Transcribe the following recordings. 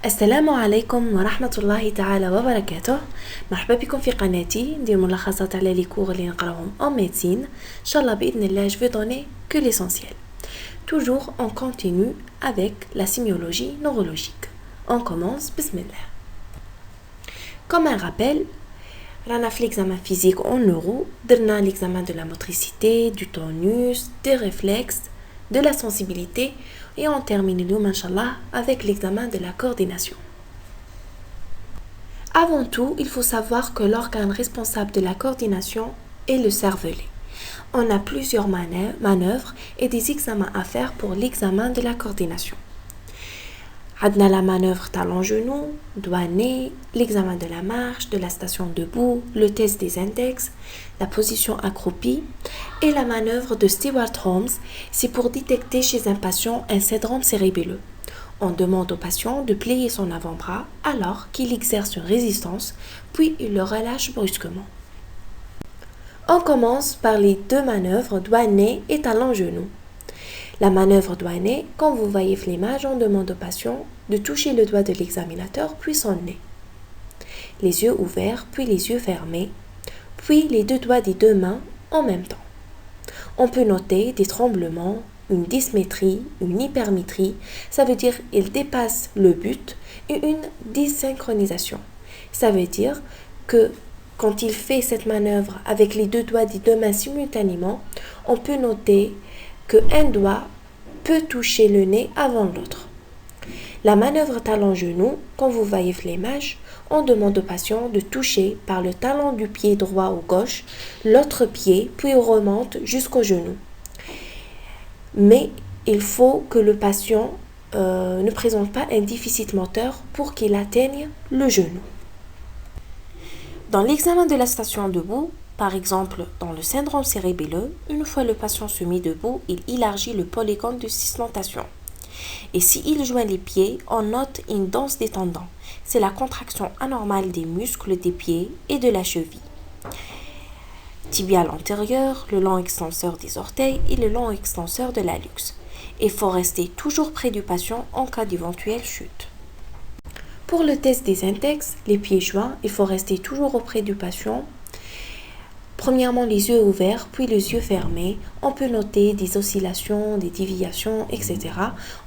السلام عليكم ورحمة الله تعالى وبركاته. مرحبا بكم في قناتي ندير ملخصات على لي كور اللي نقراهم en médecine. Inch'Allah بإذن الله je vais donner que l'essentiel. Toujours on continue avec la sémiologie neurologique. On commence, bismillah. Comme un rappel, on a fait l'examen physique en neuro, درنا l'examen de la motricité, du tonus, des réflexes, de la sensibilité et on termine l'youm inchallah avec l'examen de la coordination. Avant tout, il faut savoir que l'organe responsable de la coordination est le cervelet. On a plusieurs manœuvres et des examens à faire pour l'examen de la coordination. عندنا la manœuvre talon-genou, doigt-nez, l'examen de la marche, de la station debout, le test des index, la position accroupie et la manœuvre de Stewart-Holmes, c'est pour détecter chez un patient un syndrome cérébelleux. On demande au patient de plier son avant-bras alors qu'il exerce une résistance, puis il le relâche brusquement. On commence par les deux manœuvres doigt-nez et talon-genou. La manœuvre doigt-nez, quand vous voyez l'image, on demande au patient de toucher le doigt de l'examinateur puis son nez. Les yeux ouverts puis les yeux fermés, puis les deux doigts des deux mains en même temps. On peut noter des tremblements, une dysmétrie, une hypermétrie, ça veut dire il dépasse le but, et une désynchronisation. Ça veut dire que quand il fait cette manœuvre avec les deux doigts des deux mains simultanément, on peut noter qu'un doigt peut toucher le nez avant l'autre. La manœuvre talon-genou, quand vous voyez l'image, on demande au patient de toucher par le talon du pied droit ou gauche l'autre pied, puis on remonte jusqu'au genou. Mais il faut que le patient ne présente pas un déficit moteur pour qu'il atteigne le genou. Dans l'examen de la station debout, par exemple, dans le syndrome cérébelleux, une fois le patient se met debout, il élargit le polygone de sustentation. Et s'il joint les pieds, on note une danse des tendons. C'est la contraction anormale des muscles des pieds et de la cheville. Tibial antérieur, le long extenseur des orteils et le long extenseur de l'hallux. Il faut rester toujours près du patient en cas d'éventuelle chute. Pour le test des index, les pieds joints, il faut rester toujours auprès du patient. Premièrement, les yeux ouverts, puis les yeux fermés. On peut noter des oscillations, des déviations, etc.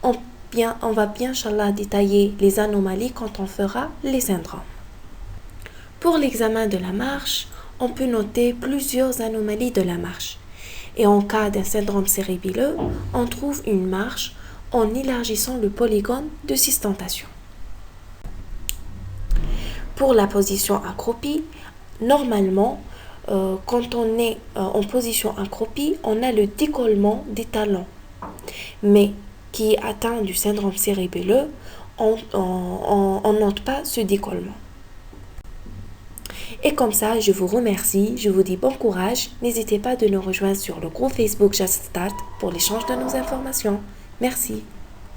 On va bien, Inch'Allah, détailler les anomalies quand on fera les syndromes. Pour l'examen de la marche, on peut noter plusieurs anomalies de la marche. Et en cas d'un syndrome cérébelleux, on trouve une marche en élargissant le polygone de sustentation. Pour la position accroupie, normalement, quand on est en position accroupie, on a le décollement des talons. Mais qui est atteint du syndrome cérébelleux, on note pas ce décollement. Et comme ça, je vous remercie, je vous dis bon courage. N'hésitez pas de nous rejoindre sur le groupe Facebook Just Start pour l'échange de nos informations. Merci.